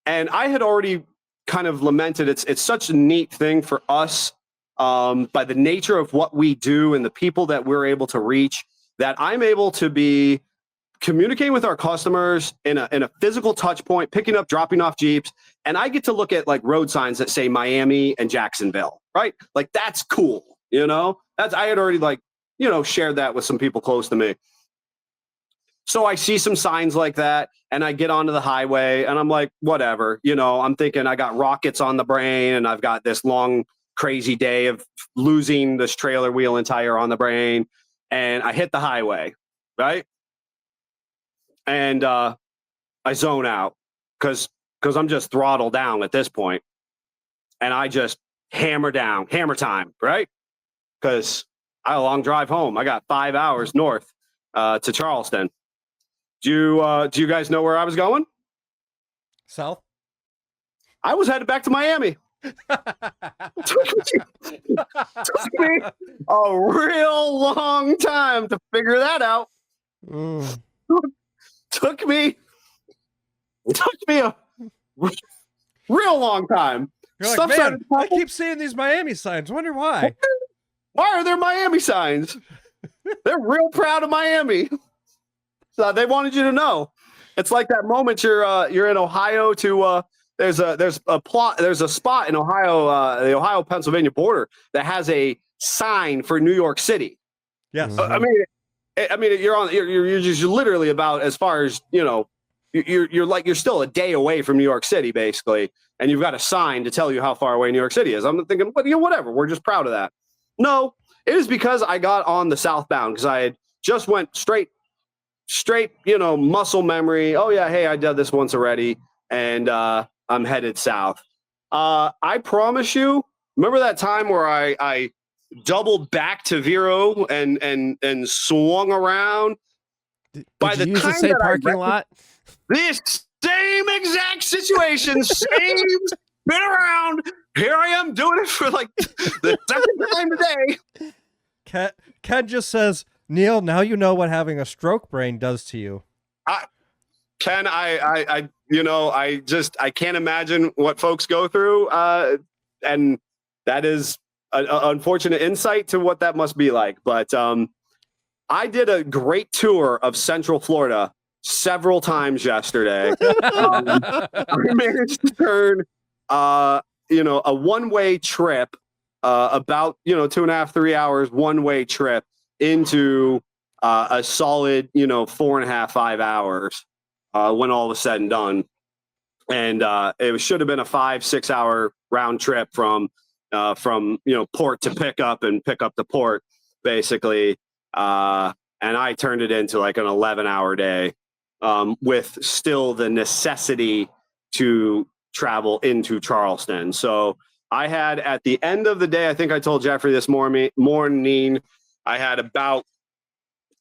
And I had already kind of lamented it's such a neat thing for us by the nature of what we do and the people that we're able to reach, that I'm able to be communicating with our customers in a physical touch point, picking up, dropping off Jeeps. And I get to look at road signs that say Miami and Jacksonville, right? That's cool. I had already shared that with some people close to me. So I see some signs like that and I get onto the highway and I'm like, whatever, I'm thinking I got rockets on the brain and I've got this long, crazy day of losing this trailer wheel and tire on the brain. And I hit the highway, right? And I zone out because I'm just throttled down at this point. And I just hammer time, right? Because I had a long drive home. I got 5 hours north to Charleston. Do you guys know where I was going? South. I was headed back to Miami. took me a real long time to figure that out. Took me a real long time. You're like, man, I keep seeing these Miami signs. Wonder why. Why are there Miami signs? They're real proud of Miami. So they wanted you to know. It's like that moment you're in Ohio to there's a spot in Ohio, the Ohio-Pennsylvania border that has a sign for New York City. Yes. I mean you're just literally about as far as, you're still a day away from New York City basically, and you've got a sign to tell you how far away New York City is. I'm thinking, whatever, we're just proud of that. No, it is because I got on the southbound because I had just went straight, muscle memory. Oh yeah, hey, I did this once already, and I'm headed south. I promise you, remember that time where I doubled back to Vero and swung around? Did you use the same parking lot? This same exact situation, same spin around. Here I am doing it for the second time today. Ken just says, Neil, now you know what having a stroke brain does to you. Ken, I can't imagine what folks go through, and that is an unfortunate insight to what that must be like. But I did a great tour of Central Florida several times yesterday. I managed to turn, a one-way trip, about 2.5, 3 hours one-way trip into a solid 4.5, 5 hours when all was said and done. And it should have been a 5-6 hour round trip from port to pickup and pickup to port basically, and I turned it into an 11-hour day with still the necessity to travel into Charleston. So I had, at the end of the day, I think I told Jeffrey this morning, I had about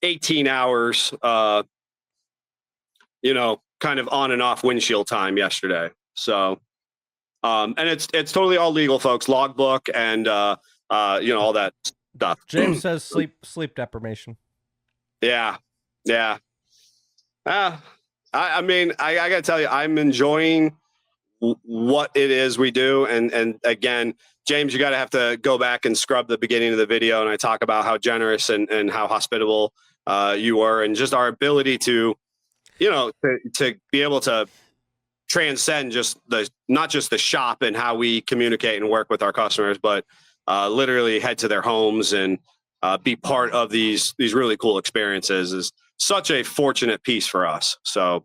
18 hours, kind of on and off windshield time yesterday. So, and it's totally all legal, folks, logbook and, all that stuff. James says sleep deprivation. Yeah. Yeah. I mean, I gotta tell you, I'm enjoying what it is we do. And again, James, you got to have to go back and scrub the beginning of the video. And I talk about how generous and how hospitable you were, and just our ability to, to be able to transcend not just the shop and how we communicate and work with our customers, but literally head to their homes and be part of these really cool experiences is such a fortunate piece for us. So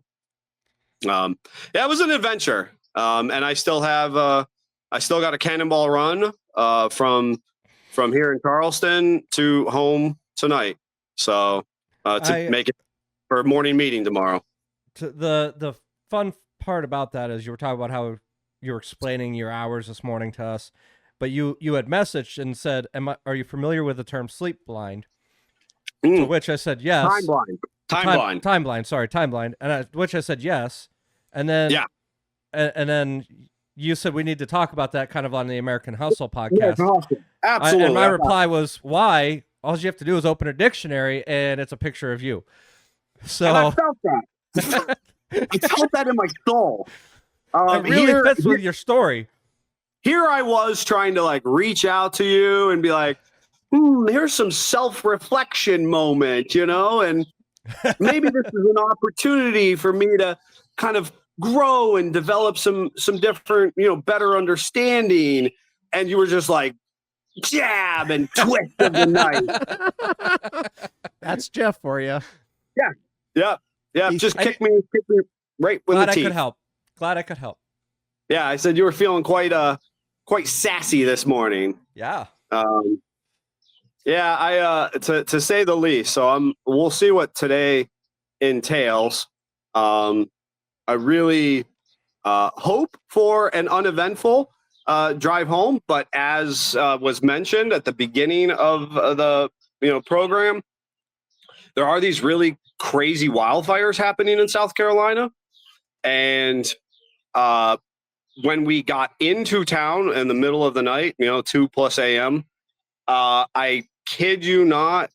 it was an adventure. And I still got a cannonball run from here in Charleston to home tonight. So to make it for a morning meeting tomorrow. The fun part about that is you were talking about how you were explaining your hours this morning to us, but you had messaged and said, are you familiar with the term sleep blind? To which I said yes. Time blind. Sorry, time blind. Which I said yes. And then and then you said we need to talk about that kind of on the American Hustle podcast. Yeah, absolutely. And my reply was, why? All you have to do is open a dictionary and it's a picture of you. So and I felt that. I felt that in my soul. It really fits with your story. Here I was trying to reach out to you and be like, here's some self-reflection moment, and maybe this is an opportunity for me to kind of grow and develop some different, better understanding. And you were just like, jab and twist of the knife. That's Jeff for you. Yeah. Just kick me right with Glad the teeth. Glad I could help. Yeah, I said you were feeling quite sassy this morning. Yeah. To say the least. So we'll see what today entails. I really hope for an uneventful drive home, but as was mentioned at the beginning of the program, there are these really crazy wildfires happening in South Carolina, and when we got into town in the middle of the night, 2+ a.m., I kid you not,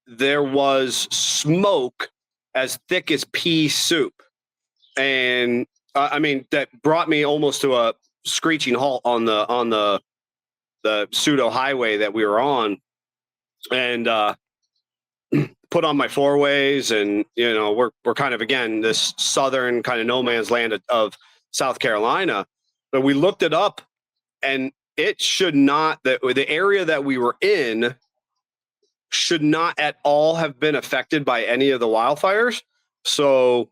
there was smoke as thick as pea soup. And that brought me almost to a screeching halt on the pseudo highway that we were on, and put on my four ways. And, we're kind of, again, this southern kind of no man's land of South Carolina. But we looked it up, and it should not, the area that we were in should not at all have been affected by any of the wildfires. So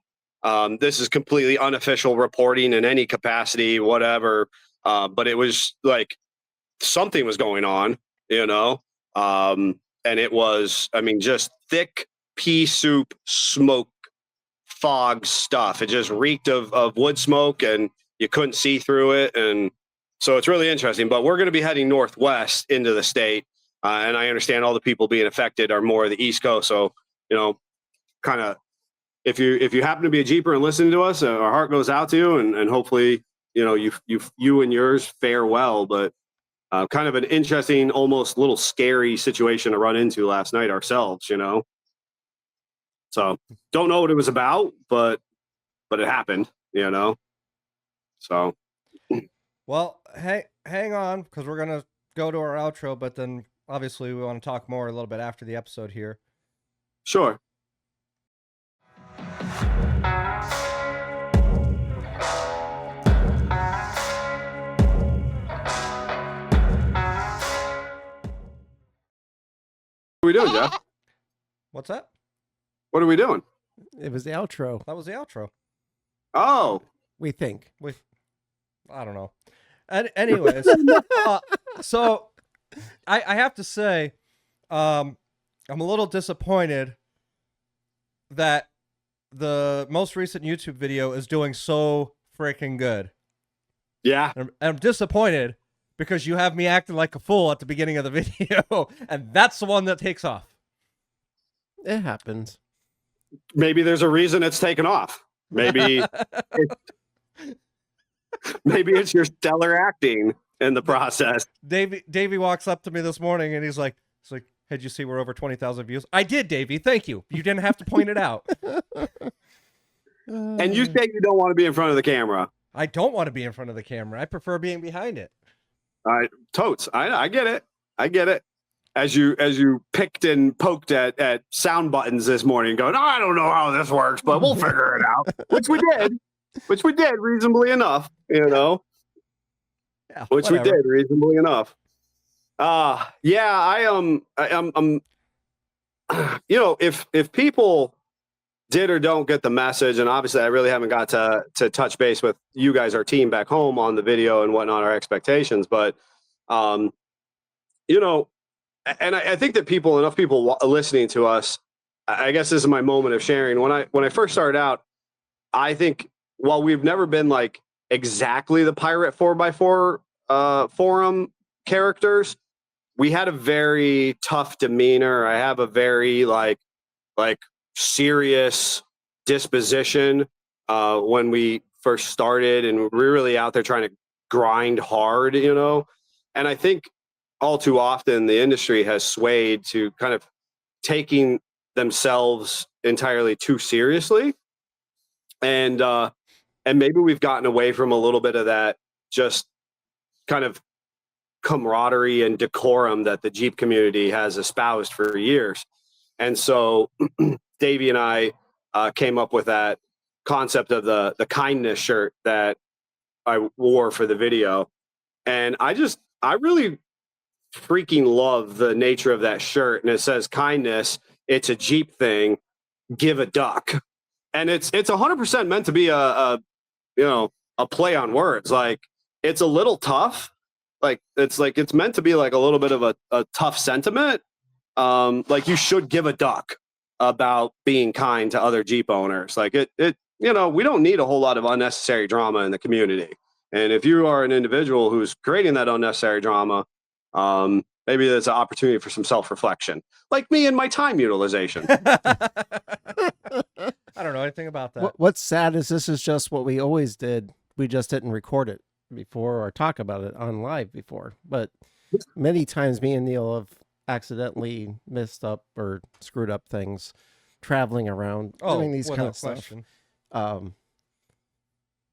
this is completely unofficial reporting in any capacity, whatever. But it was like something was going on, and it was, just thick pea soup, smoke, fog stuff. It just reeked of wood smoke, and you couldn't see through it. And so it's really interesting. But we're going to be heading northwest into the state. And I understand all the people being affected are more of the East Coast. So, kind of, if you happen to be a Jeeper and listening to us, our heart goes out to you, and hopefully, you and yours fare well. But kind of an interesting, almost little scary situation to run into last night ourselves, So don't know what it was about, but it happened, So. Well, hang on, because we're gonna go to our outro, but then obviously we want to talk more a little bit after the episode here. Sure. What are we doing, Jeff? What's that? What are we doing? It was the outro. That was the outro. Oh, we think. I don't know. Anyways, so I have to say, I'm a little disappointed that the most recent YouTube video is doing so freaking good. Yeah. And I'm disappointed because you have me acting like a fool at the beginning of the video, and that's the one that takes off. It happens. Maybe there's a reason it's taken off. Maybe maybe it's your stellar acting in the process. Davey walks up to me this morning and he's like, hey, did you see we're over 20,000 views? I did, Davey. Thank you. You didn't have to point it out. And you say you don't want to be in front of the camera. I don't want to be in front of the camera. I prefer being behind it. Totes. I get it. I get it. As you picked and poked at sound buttons this morning, going, oh, I don't know how this works, but we'll figure it out. Which we did reasonably enough, Yeah, which whatever. we did reasonably enough. I'm if people did or don't get the message, and obviously I really haven't got to touch base with you guys, our team back home on the video and whatnot, our expectations, but and I think that enough people listening to us, I guess this is my moment of sharing. When I first started out, I think while we've never been like exactly the pirate 4x4 forum characters, we had a very tough demeanor. I have a very like serious disposition when we first started, and we were really out there trying to grind hard, and I think all too often the industry has swayed to kind of taking themselves entirely too seriously, and maybe we've gotten away from a little bit of that just kind of camaraderie and decorum that the Jeep community has espoused for years. And so Davey and I came up with that concept of the kindness shirt that I wore for the video. And I really freaking love the nature of that shirt. And it says kindness. It's a Jeep thing. Give a duck. And it's 100% meant to be a play on words. Like, it's a little tough. It's meant to be like a little bit of a tough sentiment. Like, you should give a duck about being kind to other Jeep owners. Like, we don't need a whole lot of unnecessary drama in the community. And if you are an individual who's creating that unnecessary drama, maybe there's an opportunity for some self-reflection, like me and my time utilization. I don't know anything about that. What's sad is this is just what we always did. We just didn't record it before or talk about it on live before. But many times me and Neil have accidentally messed up or screwed up things traveling around, doing these kind of stuff.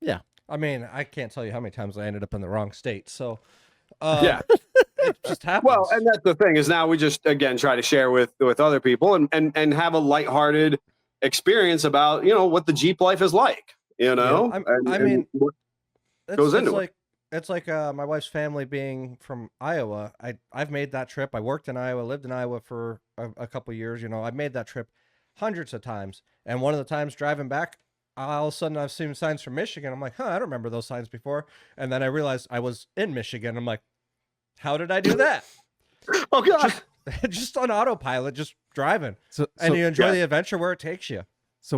Yeah. I mean, I can't tell you how many times I ended up in the wrong state. So, it just happens. Well, and that's the thing, is now we just, again, try to share with other people and have a lighthearted experience about, what the Jeep life is like, I mean, what goes into it. It's like my wife's family being from Iowa. I've made that trip. I worked in Iowa, lived in Iowa for a couple of years. I've made that trip hundreds of times. And one of the times driving back, all of a sudden I've seen signs from Michigan. I'm like, I don't remember those signs before. And then I realized I was in Michigan. I'm like, how did I do that? Oh, God. Just on autopilot, just driving. And you enjoy the adventure where it takes you. So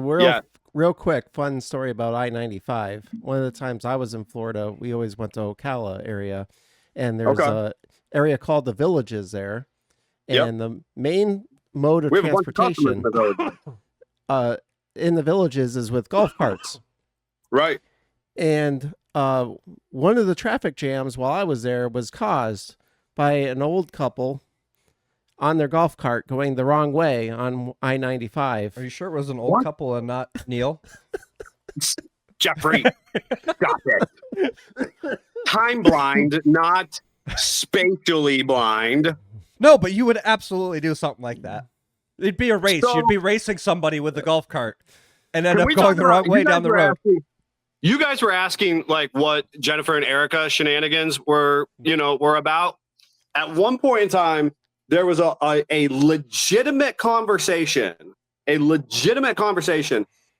real quick, fun story about I-95. One of the times I was in Florida, we always went to Ocala area, and there's a area called the Villages there, and the main mode of transportation in the Villages is with golf carts. Right. And one of the traffic jams while I was there was caused by an old couple on their golf cart going the wrong way on I-95. Are you sure it was an old couple and not Neil? Jeffrey, stop it. Time blind, not spatially blind. No, but you would absolutely do something like that. It'd be a race. You'd be racing somebody with the golf cart and end up going the wrong way down the road. You guys were asking like what Jennifer and Erica shenanigans were about. At one point in time, there was a legitimate conversation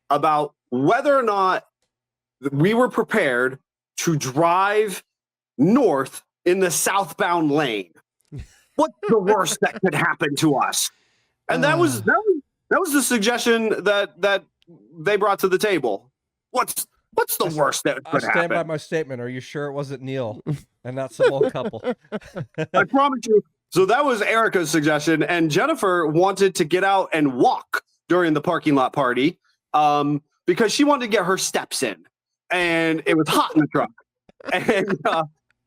about whether or not we were prepared to drive north in the southbound lane. What's the worst that could happen to us? And that was the suggestion that they brought to the table. What's the worst that could happen? I stand by my statement. Are you sure it wasn't Neil and not some old couple? I promise you. So that was Erica's suggestion, and Jennifer wanted to get out and walk during the parking lot party because she wanted to get her steps in, and it was hot in the truck, and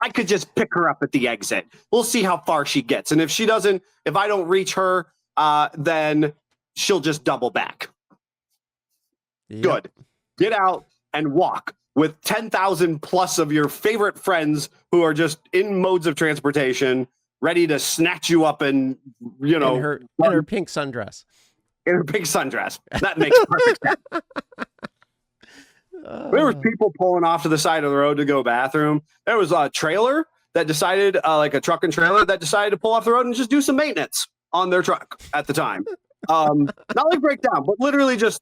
I could just pick her up at the exit. We'll see how far she gets, and if I don't reach her, then she'll just double back. Yep. Good. Get out and walk. with 10,000 plus of your favorite friends who are just in modes of transportation, ready to snatch you up and, in her pink sundress. In her pink sundress. That makes perfect sense. There was people pulling off to the side of the road to go bathroom. There was a trailer that decided, like a truck and trailer that decided to pull off the road and just do some maintenance on their truck at the time. Not like breakdown, but literally just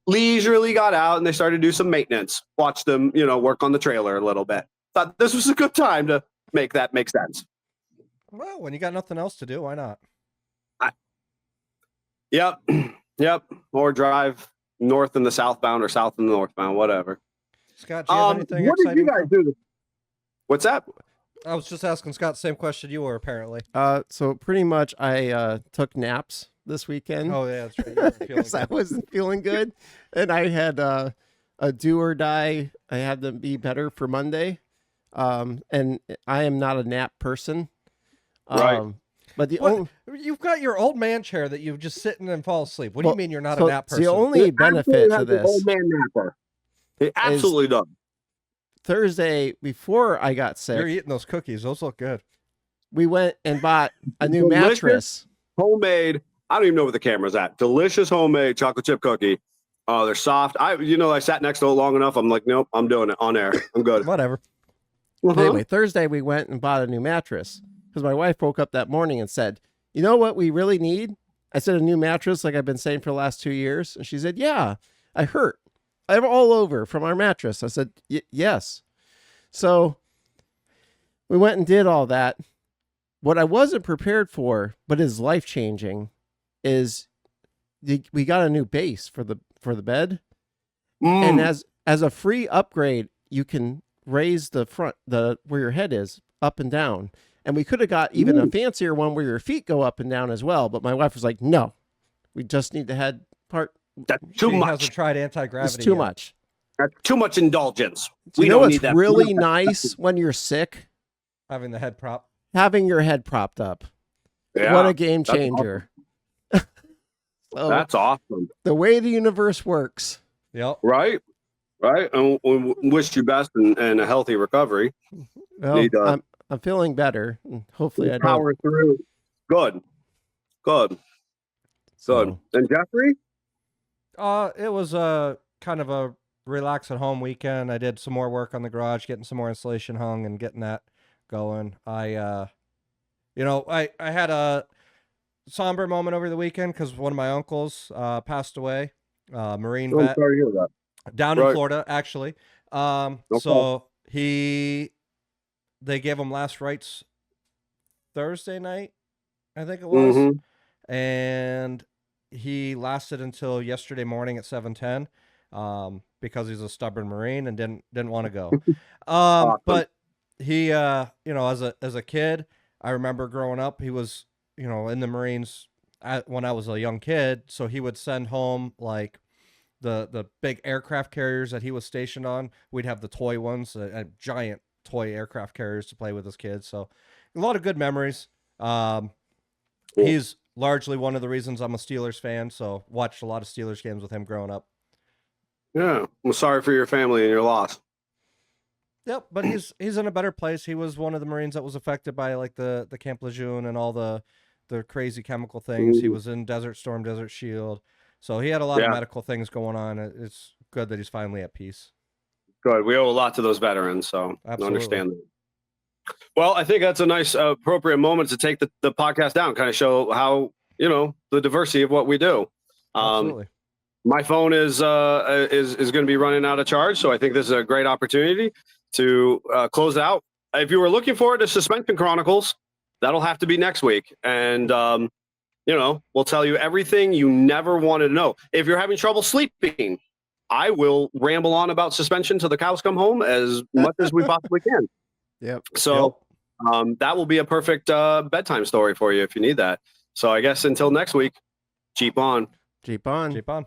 leisurely got out and they started to do some maintenance. Watch them, work on the trailer a little bit. Thought this was a good time to make that make sense. Well, when you got nothing else to do, why not? Yep. Or drive north in the southbound or south in the northbound, whatever. Scott, do you have anything what exciting? Did you guys do? What's that? I was just asking Scott the same question you were, apparently. So pretty much I took naps this weekend. Oh, yeah, that's right. Because I wasn't feeling good. And I had a do or die. I had to be better for Monday. And I am not a nap person. Right. But you've got your old man chair that you just sit in and fall asleep. What do you mean you're not a nap person? The only benefit to this old man napper. It absolutely does. Thursday, before I got sick, you're eating those cookies. Those look good. We went and bought a new mattress. Homemade. I don't even know where the camera's at. Delicious homemade chocolate chip cookie. Oh, they're soft. I sat next to it long enough. I'm like, nope, I'm doing it on air. I'm good. Whatever. Anyway, Thursday we went and bought a new mattress because my wife woke up that morning and said, "You know what we really need?" I said, "A new mattress, like I've been saying for the last 2 years." And she said, "Yeah, I hurt. I'm all over from our mattress." I said, "Yes." So we went and did all that. What I wasn't prepared for, but is life-changing, is we got a new base for the bed. And as a free upgrade, you can raise the front, where your head is, up and down. And we could have got even a fancier one where your feet go up and down as well. But my wife was like, "No, we just need the head part." That's too much. Hasn't tried anti-gravity. It's too much. That's too much indulgence. You know what's really nice when you're sick? Having the head prop. Having your head propped up. Yeah, what a game changer. So, that's awesome. The way the universe works. Yep. Right. And we wish you best and a healthy recovery. Well, I'm feeling better. Hopefully I don't power through. Good. So. And Jeffrey? It was a kind of a relax at home weekend. I did some more work on the garage, getting some more insulation hung and getting that going. I had a somber moment over the weekend because one of my uncles passed away, Marine vet. Sorry to hear that. Down in Florida, actually. So they gave him last rites Thursday night, I think it was. And he lasted until yesterday morning at 7:10, because he's a stubborn Marine and didn't want to go. Awesome. But he, as a kid, I remember growing up, he was, in the Marines when I was a young kid. So he would send home like the big aircraft carriers that he was stationed on. We'd have the toy ones, giant toy aircraft carriers to play with his kids. So a lot of good memories. He's largely one of the reasons I'm a Steelers fan. So watched a lot of Steelers games with him growing up. Yeah. I'm sorry for your family and your loss. Yep. But he's in a better place. He was one of the Marines that was affected by like the Camp Lejeune and all the crazy chemical things. He was in Desert Storm, Desert Shield. So he had a lot of medical things going on. It's good that he's finally at peace. Good. We owe a lot to those veterans, so I understand that. Well, I think that's a nice, appropriate moment to take the podcast down, kind of show how, the diversity of what we do. Absolutely. My phone is going to be running out of charge, so I think this is a great opportunity to close out. If you were looking forward to Suspension Chronicles, that'll have to be next week. And, we'll tell you everything you never wanted to know. If you're having trouble sleeping, I will ramble on about suspension till the cows come home as much as we possibly can. Yep. So that will be a perfect bedtime story for you if you need that. So I guess until next week, Jeep on. Jeep on. Jeep on.